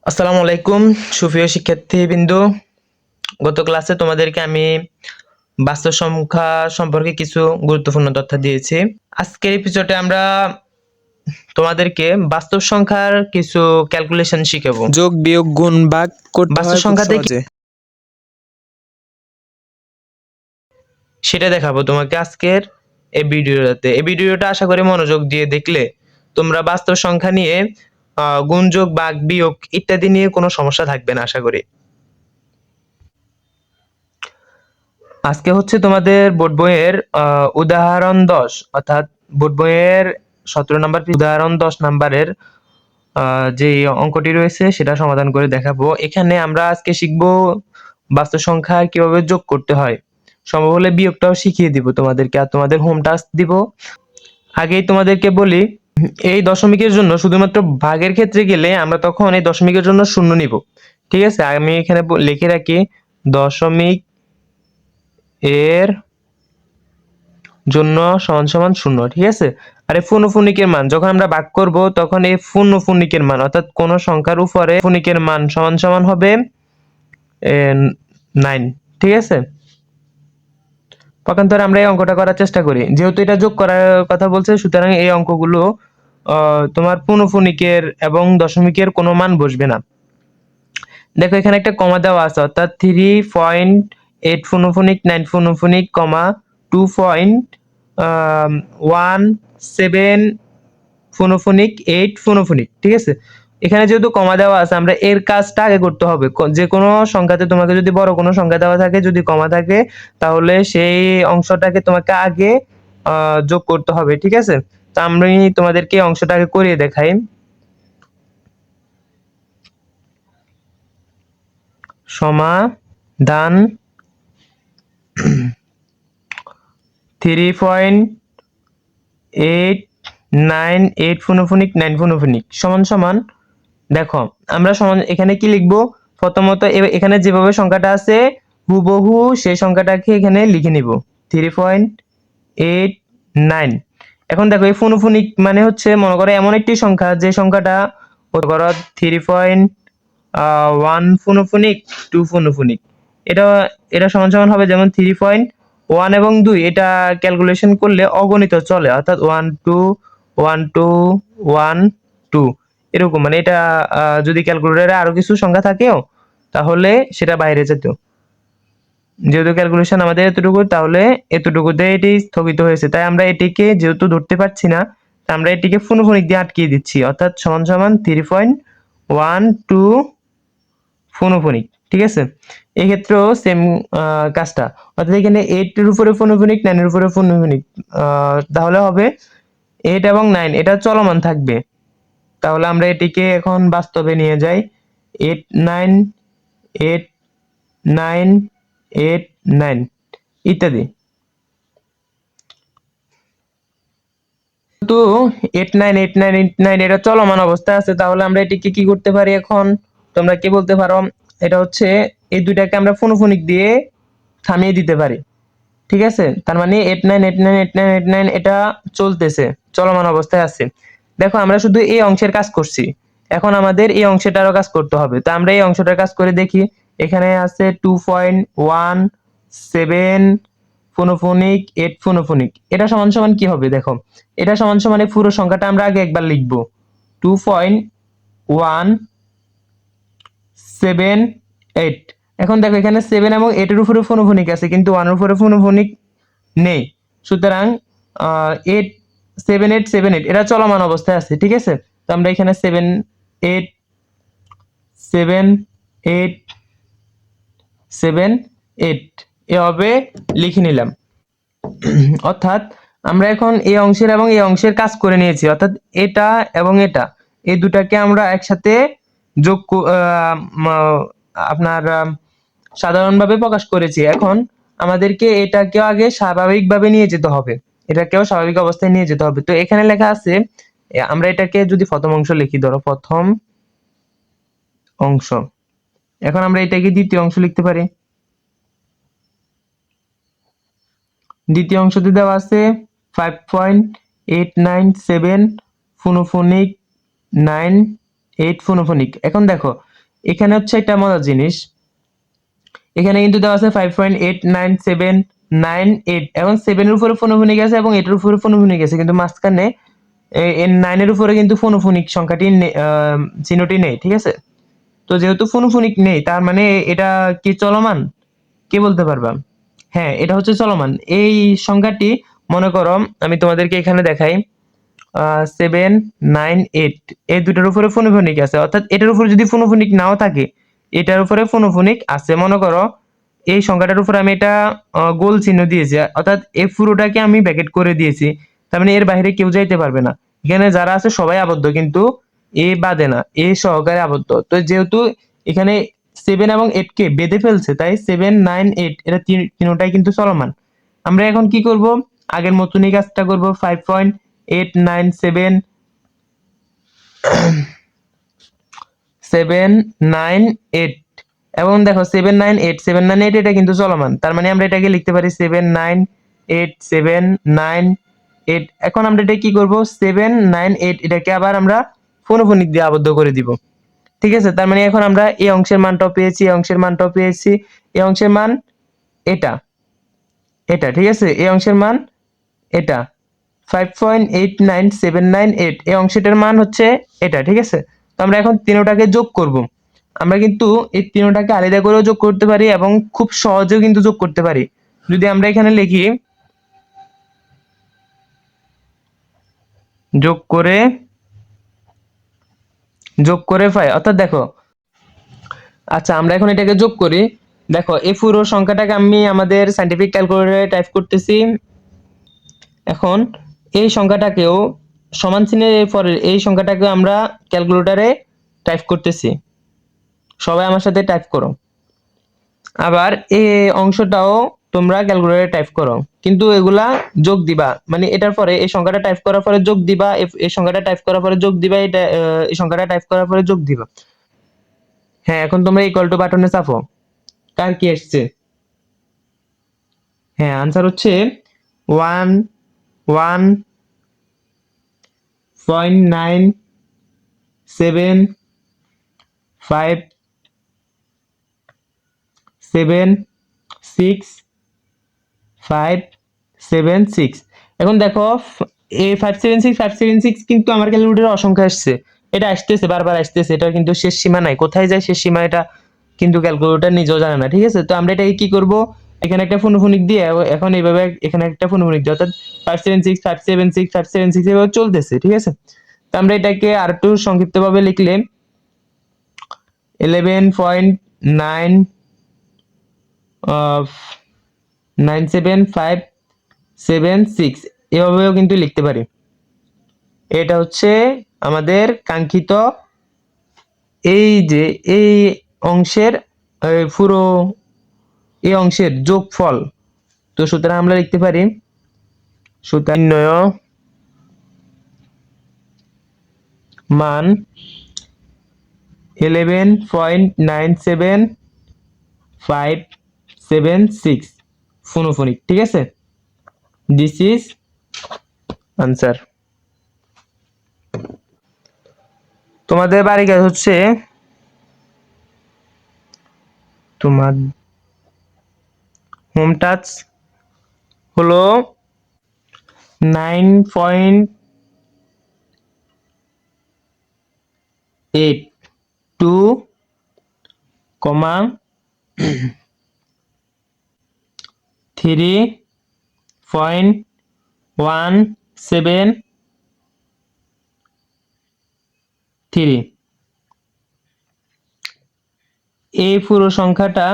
আসসালামু আলাইকুম সুপ্রিয় শিক্ষার্থীবৃন্দ। গত ক্লাসে তোমাদেরকে আমি বাস্তব সংখ্যা সম্পর্কে কিছু গুরুত্বপূর্ণ তথ্য দিয়েছি। আজকের এপিসোডে আমরা তোমাদেরকে বাস্তব সংখ্যার কিছু ক্যালকুলেশন শিখাবো। যোগ বিয়োগ গুণ ভাগ করতে বাস্তব হয় খুব সংখ্যাতে সহজে। সেটা দেখাবো তোমাকে আজকের এই ভিডিওটাতে। এই ভিডিওটা আশা করি মনোযোগ দিয়ে দেখলে তোমরা বাস্তব সংখ্যা নিয়ে গুণ যোগ ভাগ বিয়োগ ইত্যাদি নিয়ে কোনো সমস্যা থাকবে না আশা করি। আজকে হচ্ছে তোমাদের বোর্ড বইয়ের উদাহরণ 10 অর্থাৎ বোর্ড বইয়ের 17 নম্বর উদাহরণ 10 নম্বরের যে অঙ্কটি রয়েছে সেটা সমাধান করে দেখাবো। এখানে আমরা আজকে শিখবো বাস্তব সংখ্যা কিভাবে যোগ করতে হয়, সম্ভব হলে বিয়োগটাও শিখিয়ে দিব তোমাদেরকে, আর তোমাদের হোম টাস্ক দিব। আগেই তোমাদেরকে বলি, এই দশমিকের জন্য শুধুমাত্র ভাগের ক্ষেত্রে গেলে আমরা তখন এই দশমিকের জন্য শূন্য নিব। ঠিক আছে, আমি এখানে লিখে রাখি দশমিক এর জন্য সমান সমান শূন্য। ঠিক আছে, আর এই পূর্ণফনিকের মান যখন আমরা ভাগ করব তখন এই পূর্ণফনিকের মান অর্থাৎ কোন সংখ্যার উপরে ফনিকের মান সমান সমান হবে 9। ঠিক আছে, পক্ষান্তরে আমরা এই অঙ্কটা করার চেষ্টা করি। যেহেতু এটা যোগ করার কথা বলছে, সুতরাং এই অঙ্কগুলো তোমার পূর্ণফনিকের এবং দশমিকের কোনো মান বসবে না। দেখো এখানে একটা কমা দেওয়া আছে, অর্থাৎ 3.8 পূর্ণফনিক 9 পূর্ণফনিক কমা 2.17 পূর্ণফনিক 8 পূর্ণফনিক। ঠিক আছে, এখানে যেহেতু কমা দেওয়া আছে আমরা এর কাজটা আগে করতে হবে। যে কোনো সংখ্যাতে তোমাকে যদি বড় কোনো সংখ্যা দেওয়া থাকে, যদি কমা থাকে, তাহলে সেই অংশটাকে তোমাকে আগে যোগ করতে হবে। ঠিক আছে, তো আমি তোমাদেরকে অংশটা আগে করিয়ে দেখাই। সমাধান 3.898 পূর্ণফনিক 9 পূর্ণফনিক সমান সমান, দেখো আমরা সমান এখানে কি লিখবো, প্রথমত এখানে যেভাবে সংখ্যাটা আছে হুবহু সেই সংখ্যাটাকে এখানে লিখে নিব 3.89। এখন দেখো এই পূর্ণফনিক মানে হচ্ছে, মনে করো এমন একটি সংখ্যা যে সংখ্যাটা মনে করো 3.1 পূর্ণফনিক 2 পূর্ণফনিক, এটা এটা সমান সমান হবে যেমন 3.1 এবং 2, এটা ক্যালকুলেশন করলে অগণিত চলে, অর্থাৎ 1 2 1 2 1 2 এরকম। মানে এটা যদি ক্যালকুলেটরে আরো কিছু সংখ্যা থাকেও তাহলে সেটা বাইরে যেত। যেহেতু ক্যালকুলেশন আমাদের এতটুকু, তাহলে এতটুকুতে এটি স্থগিত হয়েছে, তাই আমরা এটিকে যেহেতু ধরতে পারছি না, তাই আমরা এটিকে পূর্ণফনিক দিয়ে আটকিয়ে দিচ্ছি, অর্থাৎ সমান সমান 3.12 পূর্ণফনিক। ঠিক আছে, এই ক্ষেত্রেও সেম কাজটা, অর্থাৎ এখানে 8 এর উপরে পূর্ণফনিক 9 এর উপরে পূর্ণফনিক, তাহলে হবে 8 এবং 9 এটা চলমান থাকবে। তাহলে আমরা এটিকে এখন বাস্তবে নিয়ে যাই, 8 9 8 9 8 9 ইত্যাদি। তো 8 9 8 9 8 9 এটা চলমান অবস্থায় আছে, তাহলে আমরা এটিকে কি করতে পারি, এখন তোমরা কি বলতে পারো, এটা হচ্ছে এই দুইটাকে আমরা পূর্ণফনিক দিয়ে থামিয়ে দিতে পারি। ঠিক আছে, তার মানে 8 9 8 9 8 9 8 9 এটা চলতেছে, চলমান অবস্থায় আছে। দেখো আমরা শুধু এই অংশের কাজ করছি, এখন আমাদের এই অংশটারও কাজ করতে হবে। তো আমরা এই অংশটার কাজ করে দেখি। এখানে আছে 2.17 পূর্ণফনিক 8 পূর্ণফনিক, এটা সমান সমান কি হবে, দেখো এটা সমান সমান এই পুরো সংখ্যাটা আমরা আগে একবার লিখব 2.178। এখন দেখো এখানে 7 এবং 8 এর উপরে পূর্ণফনিক আছে, কিন্তু 1 এর উপরে পূর্ণফনিক নেই, সুতরাং 8 7 8 7 8 এটা চলমান অবস্থায় আছে। ঠিক আছে, তো আমরা এখানে 7 8 7 8 7 8 এভাবে লিখে নিলাম। অর্থাৎ আমরা এখন এই অংশের এবং এই অংশের কাজ করে নিয়েছি, অর্থাৎ এটা এবং এটা এই দুটাকে আমরা একসাথে যোগ আপনার সাধারণভাবে প্রকাশ করেছি। এখন আমাদেরকে এটাকেও আগে স্বাভাবিকভাবে নিয়ে যেতে হবে, এটাকেও স্বাভাবিক অবস্থায় নিয়ে যেতে হবে। তো এখানে লেখা আছে, আমরা এটাকে যদি প্রথম অংশ লিখি, ধরো প্রথম অংশ, এখন আমরা এটাকে দ্বিতীয় অংশ লিখতে পারি। দ্বিতীয় অংশতে দেওয়া আছে 5.897 পূর্ণফনিক 9 8 পূর্ণফনিক। এখন দেখো এখানে হচ্ছে একটা মজার জিনিস, এখানে কিন্তু দেওয়া আছে 5.89798, এখন 7 এর উপরে ফোনোফোনিক আছে এবং 8 এর উপরে ফোনোফোনিক আছে, কিন্তু মাঝখানে এর 9 এর উপরে কিন্তু ফোনোফোনিক সংখ্যাটি চিহ্নটি নেই, ঠিক আছে। তো যেহেতু ফোনোফোনিক নেই, তার মানে এটা কি চলমান? কে বলতে পারবা? হ্যাঁ, এটা হচ্ছে চলমান। এই সংখ্যাটি মনে করো আমি তোমাদেরকে এখানে দেখাই, 798, এই দুটার উপরে ফোনোফোনিক আছে, অর্থাৎ এটার উপরে যদি ফোনোফোনিক নাও থাকে, এটার উপরে ফোনোফোনিক আছে। মনে করো এই সংখ্যাটার উপরে আমি এটা গোল চিহ্ন দিয়েছি, অর্থাৎ এই পুরোটাকে আমি ব্র্যাকেট করে দিয়েছি, তার মানে এর বাইরে কেউ যাইতে পারবে না। এখানে যারা আছে সবাই আবদ্ধ, কিন্তু এ বাদে না, এ সহকারে আবদ্ধ। তো যেহেতু এখানে 7 এবং 8 কে বেঁধে ফেলছে, তাই 798 এটা তিনটাই কিন্তু চলমান। আমরা এখন কি করব? আগের মতনই কাজটা করব, 5.897 এবং দেখো 798 এটা কিন্তু চলমান, তার মানে আমরা এটাকে লিখতে পারি 798. এখন আমরা এটা কি করব? 798 এটাকে আবার আমরা ফোনোফোনিক দিয়ে আবদ্ধ করে দিব, ঠিক আছে। তার মানে এখন আমরা এই অংশের মানটাও পেয়েছি, এই অংশের মানটাও পেয়েছি, এই অংশের মান এটা, এটা ঠিক আছে, এই অংশের মান এটা 5.89798, এই অংশটার মান হচ্ছে এটা, ঠিক আছে। তো আমরা এখন তিনটাকে যোগ করব। আমরা কিন্তু এই তিনটাকে আলাদা করেও যোগ করতে পারি এবং খুব সহজেও কিন্তু যোগ করতে পারি। যদি আমরা এখানে লিখি যোগ করে পাই, অর্থাৎ দেখো, আচ্ছা আমরা এখন এটাকে যোগ করি। দেখো এই পুরো সংখ্যাটাকে আমি আমাদের সাইন্টিফিক ক্যালকুলেটরে টাইপ করতেছি। এখন এই সংখ্যাটাকেও সমান চিহ্নের পরের এই সংখ্যাটাকেও আমরা ক্যালকুলেটরে টাইপ করতেছি। সবাই আমার সাথে টাইপ করো। আবার এই অংশটাও তোমরা ক্যালকুলেটরে টাইপ করো, কিন্তু এগুলা যোগ দিবা, মানে এটার পরে এই সংখ্যাটা টাইপ করার পরে যোগ দিবা, এই সংখ্যাটা টাইপ করার পরে যোগ দিবা, এটা এই সংখ্যাটা টাইপ করার পরে যোগ দিবা। হ্যাঁ, এখন তোমরা ইকুয়াল টু বাটনে চাপো। কার কি আসছে? হ্যাঁ, আনসার হচ্ছে 1.157576576। এখন দেখো এই 576 কিন্তু আমার ক্যালকুলেটরে অসংখ্য আসছে, এটা আসতেছে বারবার আসতেছে, এটা কিন্তু শেষ সীমা নাই, কোথায় যায় শেষ সীমা এটা কিন্তু ক্যালকুলেটর নিজেও জানে না, ঠিক আছে। তো আমরা এটাকে কি করব? এখানে একটা ফোনোফোনিক দিয়ে এখন এইভাবে এখানে একটা ফোনোফোনিক দিয়ে, অর্থাৎ 576 এভাবে চলতেছে, ঠিক আছে। তো আমরা এটাকে আর একটু সংক্ষিপ্ত ভাবে লিখলে 11.9 97576 এভাবেও কিন্তু লিখতে পারি। এটা হচ্ছে আমাদের কাঙ্ক্ষিত এই যে এই অংশের পুরো এই অংশের যোগফল। তো সুতরাং আমরা লিখতে পারি, সুতরাং নির্ণয় মান 11.97576 ফোনোফোনিক, ঠিক আছে। This is answer. তোমাদের বাড়ি কাজ হচ্ছে তোমার হোম টাচ হলো 9.82, 3.173। এই পুরো সংখ্যাটা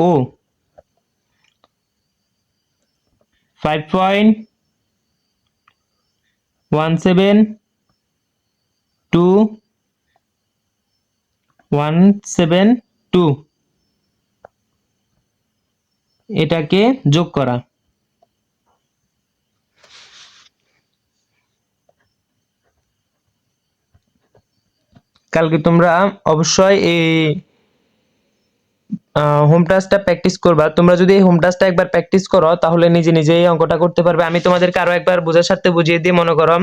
ও 5.172 এটাকে যোগ করা। কালকে তোমরা অবশ্যই এই হোম টাস্কটা প্র্যাকটিস করবা। তোমরা যদি এই হোম টাস্কটা একবার প্র্যাকটিস করো তাহলে নিজে নিজে এই অঙ্কটা করতে পারবে। আমি তোমাদেরকে আরো একবার বোঝার সাথে বুঝিয়ে দিই। মনে করো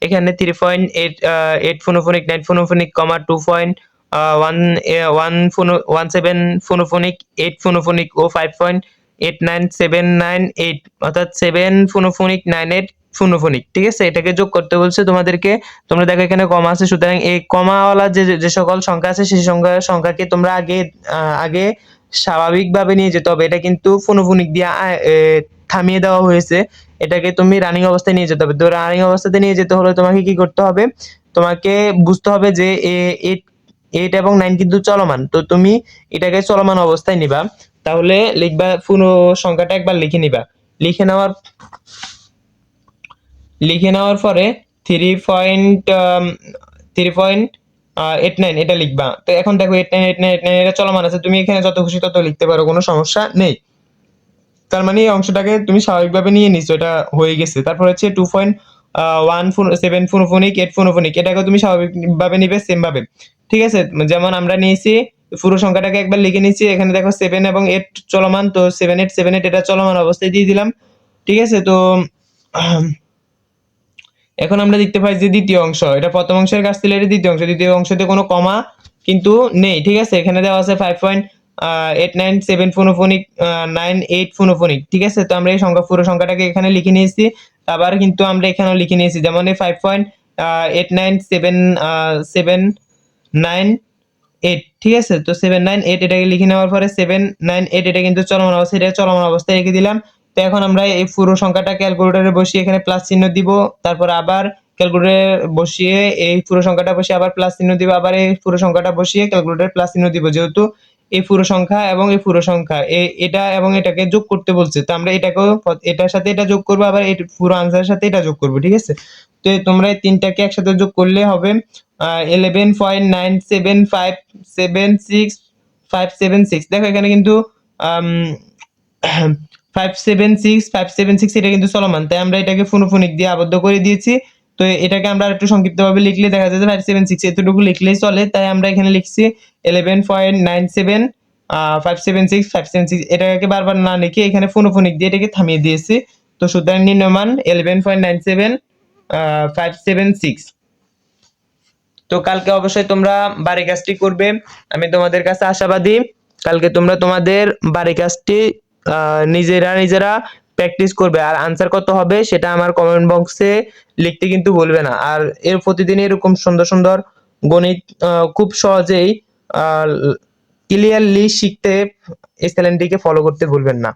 এখানে 3.8 ফোনোফোনিক 9 ফোনোফোনিক কমা 2.17 ফোনোফোনিক 8 ফোনোফোনিক ও 5.89798 অর্থাৎ 7 ফোনোফোনিক 98 ফোনোফোনিক। ঠিক আছে, এটাকে যোগ করতে বলছে তোমাদেরকে। তোমরা দেখো এখানে কমা আছে, সুতরাং এই কমাওয়ালা যে সকল সংখ্যা আছে সেই সংখ্যাকে তোমরা আগে স্বাভাবিকভাবে নিয়ে যেতে হবে। এটা কিন্তু ফোনোফোনিক দিয়ে থামিয়ে দেওয়া হয়েছে, এটাকে তুমি রানিং অবস্থায় নিয়ে যেতে হবে। তো রানিং অবস্থাতে নিয়ে যেতে হলে তোমাকে কি করতে হবে, তোমাকে বুঝতে হবে যে 8 এবং 9 কিন্তু চলমান, তো তুমি এটাকে চলমান অবস্থায় নিবা। তাহলে লিখবা, পুরো সংখ্যাটা একবার লিখে নিবা। লিখে নেওয়ার পরে 3.89 এটা লিখবা। তো এখন দেখো 89 এটা চলমান আছে, তুমি এখানে যত খুশি তত লিখতে পারো, কোনো সমস্যা নেই। তার মানে এই অংশটাকে তুমি স্বাভাবিকভাবে নিয়ে নিছো, এটা হয়ে গেছে। তারপর হচ্ছে 2.17 ফোনোফোনিক 8 ফোনোফোনিক, এটাকে তুমি স্বাভাবিকভাবে নিবে সেম ভাবে। ঠিক আছে, যেমন আমরা নিয়েছি পুরো সংখ্যাটাকে একবার লিখে নিয়েছি। এখানে দেখো 7 এবং 8 চলমান, তো 7878 এটা চলমান অবস্থায় দিয়ে দিলাম। ঠিক আছে, তো এখন আমরা দেখতে পাই যে দ্বিতীয় অংশ, এটা প্রথম অংশের কাছ থেকে দ্বিতীয় অংশতে কোনো কমা কিন্তু নেই। ঠিক আছে, এখানে দেওয়া আছে 5.897 ফোনোফোনিক 98 ফোনোফোনিক। ঠিক আছে, তো আমরা এই পুরো সংখ্যাটাকে এখানে লিখে নিয়েছি। আবার কিন্তু আমরা এখানেও লিখে নিয়েছি, যেমন এই 5.89778। ঠিক আছে, তো 798 এটাকে লিখে নেওয়ার পরে 798 এটা কিন্তু চলমান অবস্থায়, এটা চলমান অবস্থায় রেখে দিলাম। তো এখন আমরা এই পুরো সংখ্যাটা ক্যালকুলেটরে বসিয়ে এখানে প্লাস চিহ্ন দিব, তারপর আবার ক্যালকুলেটরে বসিয়ে এই পুরো সংখ্যাটা বসিয়ে আবার প্লাস চিহ্ন দিব, আবার এই পুরো সংখ্যাটা বসিয়ে ক্যালকুলেটরে প্লাস চিহ্ন দিব, যেহেতু এই পুরো সংখ্যা এবং এই পুরো সংখ্যা এটা এবং এটাকে যোগ করতে বলছে। তো আমরা এটাকেও এটার সাথে এটা যোগ করব, আবার এই পুরো আনসারের সাথে এটা যোগ করব। ঠিক আছে, তো তোমরা এই তিনটাকে একসাথে যোগ করলে হবে 11.97576 দেখো এখানে কিন্তু 576 এটা কিন্তু চলমান, তাই আমরা এটাকে ফোনোফোনিক দিয়ে আবদ্ধ করে দিয়েছি। তো এটাকে আমরা একটু সংক্ষিপ্তভাবে লিখলে দেখা যায় যে 576 এতটুকু লিখলেই চলে, তাই আমরা এখানে লিখছি 11.97 576 এটাকে বারবার না লিখে এখানে ফোনোফোনিক দিয়ে এটাকে থামিয়ে দিয়েছি। তো সুতরাং নিম্নমান 11.97 576। তো কালকে অবশ্যই তোমরা বাড়ি কাজটি করবে, আমি তোমাদের কাছে আশাবাদী। কালকে তোমরা তোমাদের বাড়ি কাজটি নিজেরা প্র্যাকটিস করবে, আর আনসার কত হবে সেটা আমার কমেন্ট বক্সে লিখতে কিন্তু ভুলবে না। আর এর প্রতিদিন এরকম সুন্দর সুন্দর গণিত খুব সহজেই ক্লিয়ারলি শিখতে এই চ্যানেলটিকে ফলো করতে ভুলবেন না।